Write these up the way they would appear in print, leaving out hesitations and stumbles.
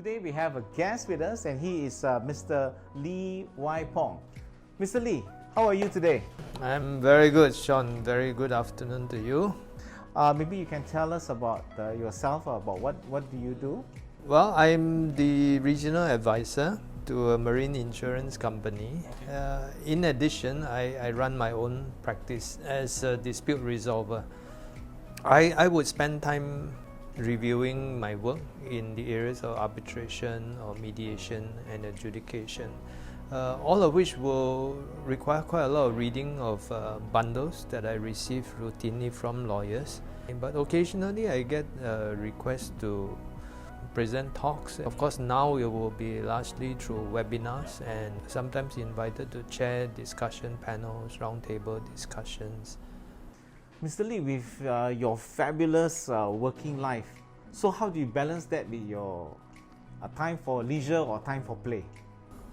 Today we have a guest with us and he is Mr. Wai Pong. Mr. Lee, how are you today? I'm very good, Sean. Very good afternoon to you. Maybe you can tell us about yourself, about what do you do? Well, I'm the regional advisor to a marine insurance company. In addition, I run my own practice as a dispute resolver. I would spend time reviewing my work in the areas of arbitration or mediation and adjudication, all of which will require quite a lot of reading of bundles that I receive routinely from lawyers. But occasionally I get requests to present talks. Of course, now it will be largely through webinars and sometimes invited to chair discussion panels, roundtable discussions. Mr. Lee, with your fabulous working life, so how do you balance that with your time for leisure or time for play?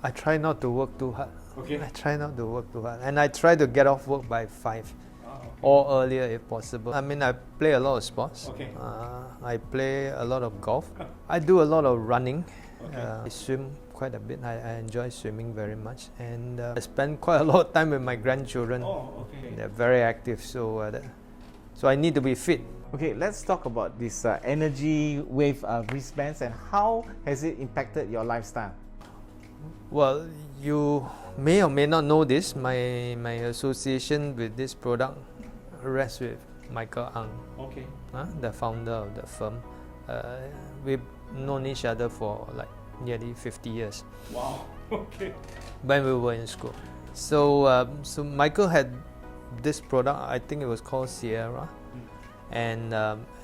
I try not to work too hard. Okay. I try not to work too hard. And I try to get off work by 5 or earlier if possible. I mean, I play a lot of sports. Okay. I play a lot of golf. I do a lot of running. Okay. I swim quite a bit. I enjoy swimming very much. And I spend quite a lot of time with my grandchildren. Oh, okay. They're very active, so I need to be fit. Okay, let's talk about this Energywave wristbands and how has it impacted your lifestyle? Well, you may or may not know this. My association with this product rests with Michael Ang, Okay. the founder of the firm. We've known each other for like nearly 50 years. Wow. Okay. When we were in school. So Michael had this product. I think it was called Sierra, and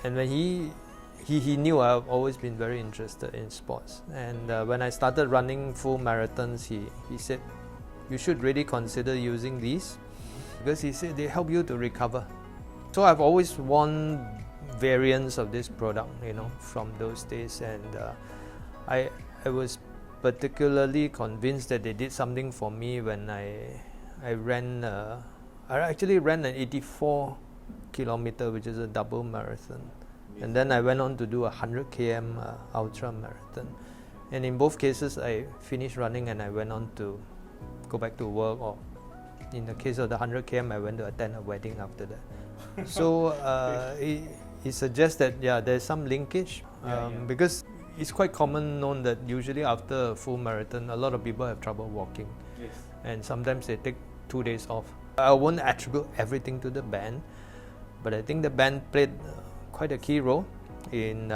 when he knew I've always been very interested in sports. And when I started running full marathons, he said, you should really consider using these, because he said they help you to recover. So I've always worn variants of this product, from those days. And I was particularly convinced that they did something for me when I ran. I actually ran an 84 kilometer, which is a double marathon. And then I went on to do a 100 km ultra marathon. And in both cases, I finished running and I went on to go back to work, or in the case of the 100 km, I went to attend a wedding after that. So it suggests that, there's some linkage, because it's quite common known that usually after a full marathon, a lot of people have trouble walking. Yes. And sometimes they take 2 days off. I won't attribute everything to the band, but I think the band played quite a key role in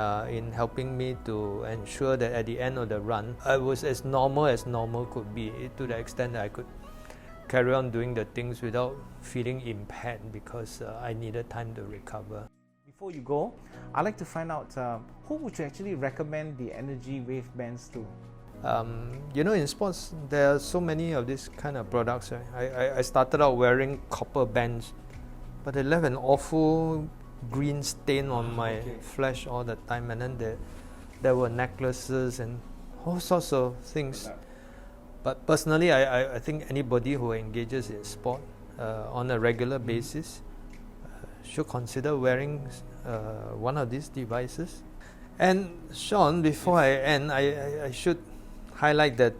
helping me to ensure that at the end of the run, I was as normal could be, to the extent that I could carry on doing the things without feeling impaired, because I needed time to recover. Before you go, I'd like to find out who would you actually recommend the Energywave bands to? In sports, there are so many of these kind of products. Right? I started out wearing copper bands, but they left an awful green stain on my flesh all the time. And then there were necklaces and all sorts of things. But personally, I think anybody who engages in sport on a regular basis should consider wearing one of these devices. And Sean, before I end, I should highlight that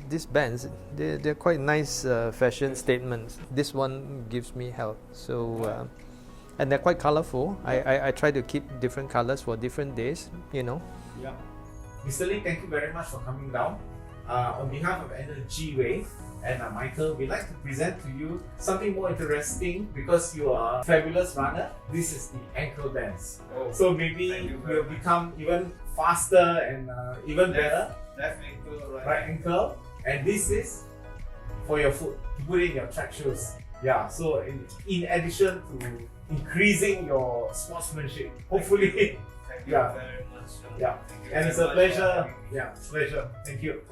these bands, they're quite nice fashion statements. This one gives me health, so and they're quite colorful. I try to keep different colors for different days. Yeah. Mr. Lee, thank you very much for coming down. On behalf of Energywave and Michael, we'd like to present to you something more interesting, because you are a fabulous runner. This is the ankle bands. So maybe you will become even faster and even better. Left ankle, right ankle. And this is for your foot, to put in your track shoes. Yeah, so in addition to increasing your sportsmanship, hopefully. Thank you very much. Yeah, and it's a pleasure. Yeah, pleasure. Thank you.